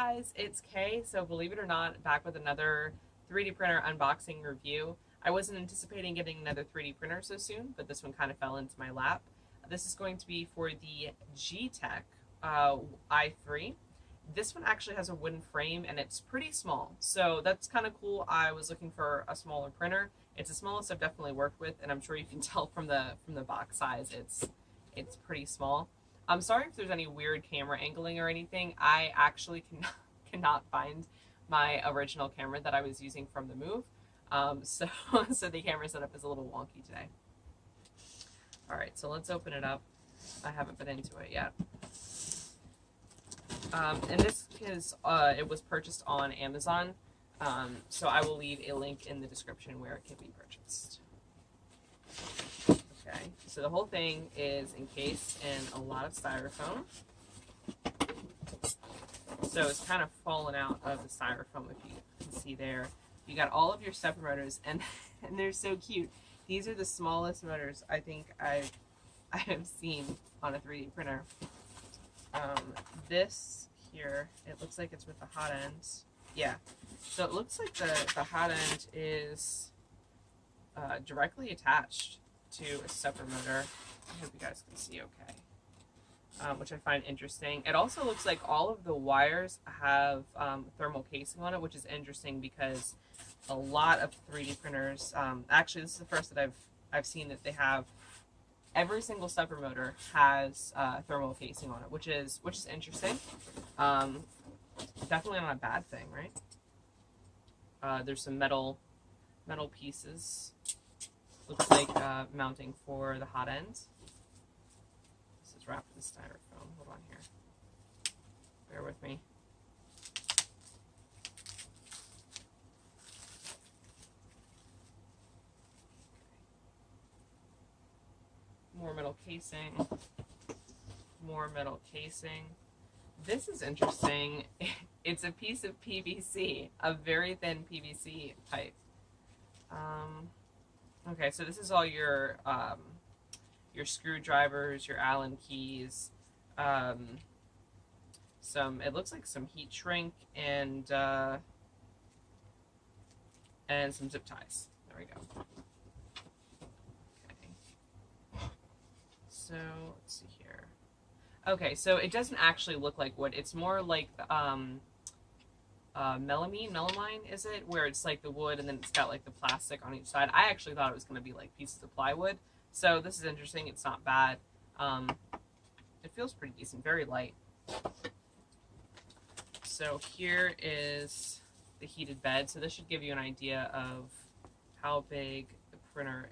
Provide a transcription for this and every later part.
guys, it's Kay. So believe it or not, back with another 3D printer unboxing review. I wasn't anticipating getting another 3D printer so soon, but this one kind of fell into my lap. This is going to be for the Geeetech I3. This one actually has a wooden frame and it's pretty small, so that's kind of cool. I was looking for a smaller printer. It's the smallest I've definitely worked with, and I'm sure you can tell from the box size, it's pretty small. I'm sorry if there's any weird camera angling or anything. I actually cannot find my original camera that I was using from the move. So the camera setup is a little wonky today. All right, so let's open it up. I haven't been into it yet. And this is, it was purchased on Amazon. So I will leave a link in the description where it can be purchased. Okay, so the whole thing is encased in a lot of styrofoam. So it's kind of fallen out of the styrofoam, if you can see there. You got all of your stepper motors, and they're so cute. These are the smallest motors I think I have seen on a 3D printer. This here, it looks like it's with the hot end. Yeah, so it looks like the hot end is directly attached to a stepper motor. I hope you guys can see okay, which I find interesting. It also looks like all of the wires have thermal casing on it, which is interesting because a lot of 3D printers, actually this is the first that I've seen that they have, every single stepper motor has thermal casing on it, which is interesting. Definitely not a bad thing, right? There's some metal pieces. Looks like mounting for the hot end. This is wrapped in styrofoam. Hold on here. Bear with me. More metal casing. More metal casing. This is interesting. It's a piece of PVC, a very thin PVC pipe. Okay, so this is all your screwdrivers, your Allen keys, it looks like some heat shrink and some zip ties. There we go. Okay. So let's see here. Okay, so it doesn't actually look like wood. It's more like melamine, is it? Where it's like the wood and then it's got like the plastic on each side. I actually thought it was going to be like pieces of plywood. So this is interesting. It's not bad. It feels pretty decent, very light. So here is the heated bed. So this should give you an idea of how big the printer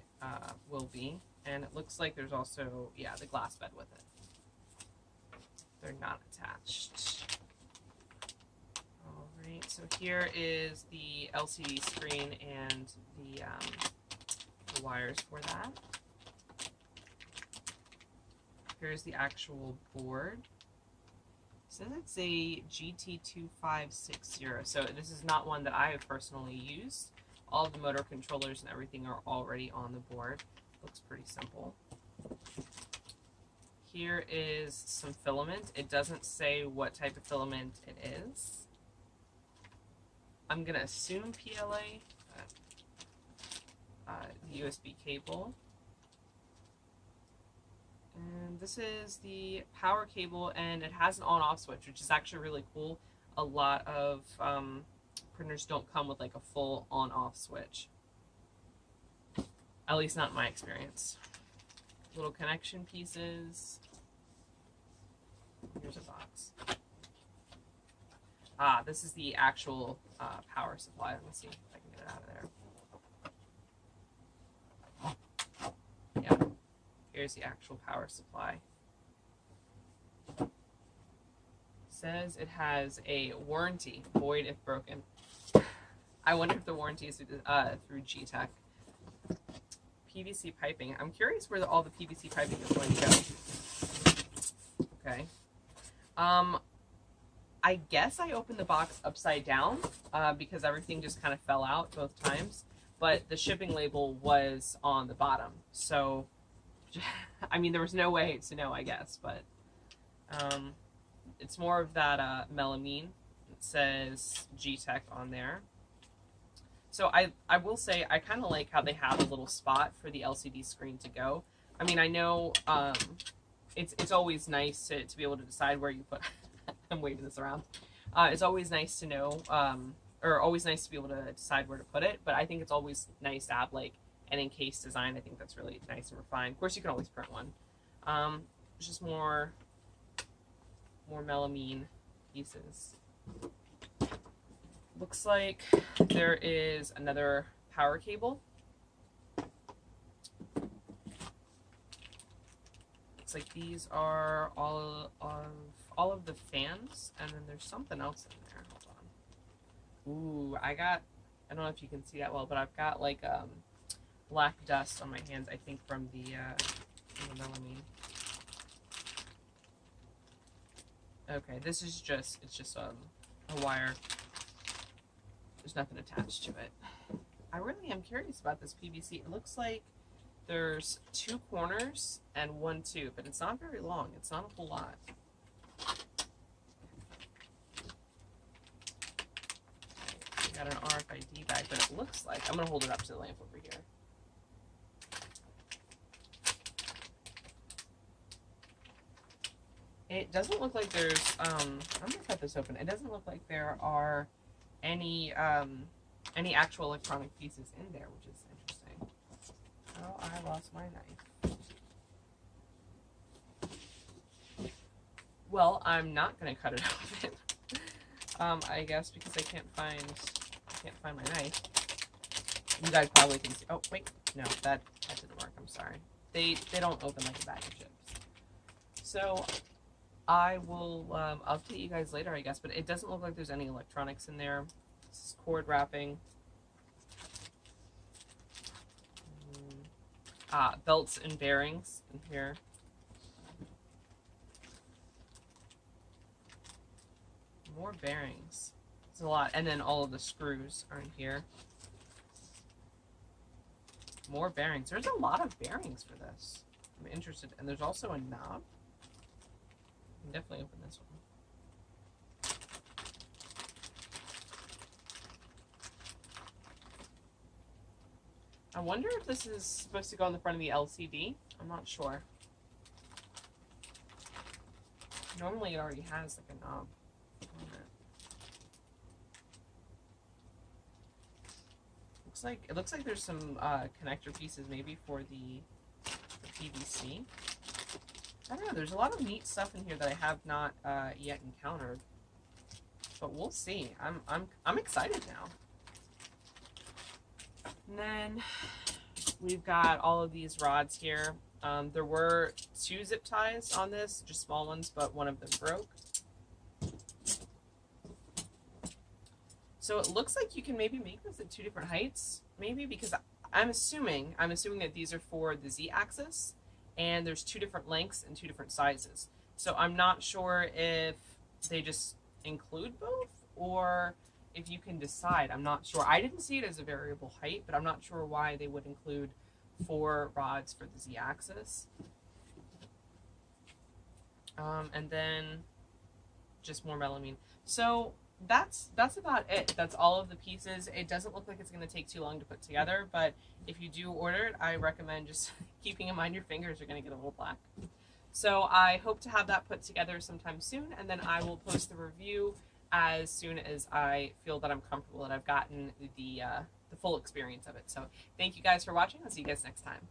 will be. And it looks like there's also, yeah, the glass bed with it. They're not attached. Alright, so here is the LCD screen and the wires for that. Here's the actual board. So it's a GT2560. So this is not one that I have personally used. All of the motor controllers and everything are already on the board. Looks pretty simple. Here is some filament. It doesn't say what type of filament it is. I'm going to assume PLA. The USB cable. And this is the power cable, and it has an on-off switch, which is actually really cool. A lot of printers don't come with like a full on-off switch. At least not in my experience. Little connection pieces. Here's a box. Ah, this is the actual power supply. Let me see if I can get it out of there. Yeah, here's the actual power supply. Says it has a warranty, void if broken. I wonder if the warranty is through Geeetech. PVC piping. I'm curious where all the PVC piping is going to go. Okay. I guess I opened the box upside down because everything just kind of fell out both times. But the shipping label was on the bottom. So, I mean, there was no way to know, I guess. But it's more of that melamine It says Geeetech on there. So I will say I kind of like how they have a little spot for the LCD screen to go. I mean, I know it's always nice to be able to decide where you put. I'm waving this around. It's always nice to know, or always nice to be able to decide where to put it. But I think it's always nice to have like an encased design. I think that's really nice and refined. Of course, you can always print one. It's just more melamine pieces. Looks like there is another power cable. Looks like these are all of the fans, and then there's something else in there. Hold on. Ooh, I don't know if you can see that well, but I've got like black dust on my hands, I think from the melamine. Okay, this is just, it's just a wire. There's nothing attached to it. I really am curious about this PVC. It looks like there's 2 corners and 1 tube, but it's not very long. It's not a whole lot. We got an RFID bag, but it looks like, I'm going to hold it up to the lamp over here. It doesn't look like there's, I'm going to cut this open. It doesn't look like there are any actual electronic pieces in there, which is interesting. Oh, I lost my knife. Well, I'm not going to cut it open. I guess because I can't find my knife. You guys probably can see. Oh, wait. No, that didn't work. I'm sorry. They don't open like a bag of chips. So I will update you guys later, I guess, but it doesn't look like there's any electronics in there. This is cord wrapping. Belts and bearings in here. More bearings. It's a lot. And then all of the screws are in here. More bearings. There's a lot of bearings for this. I'm interested. And there's also a knob. I can definitely open this one. I wonder if this is supposed to go on the front of the LCD. I'm not sure. Normally it already has like a knob on it. It looks like there's some connector pieces maybe for the PVC. I don't know. There's a lot of neat stuff in here that I have not yet encountered, but we'll see. I'm excited now. And then we've got all of these rods here. There were 2 zip ties on this, just small ones, but one of them broke. So it looks like you can maybe make this at 2 different heights, maybe, because I'm assuming that these are for the Z-axis, and there's 2 different lengths and 2 different sizes. So I'm not sure if they just include both, or if you can decide. I'm not sure. I didn't see it as a variable height, but I'm not sure why they would include 4 rods for the Z-axis. And then just more melamine. So that's about it. That's all of the pieces. It doesn't look like it's going to take too long to put together, but if you do order it, I recommend just keeping in mind your fingers are going to get a little black. So I hope to have that put together sometime soon, and then I will post the review as soon as I feel that I'm comfortable that I've gotten the full experience of it. So thank you guys for watching. I'll see you guys next time.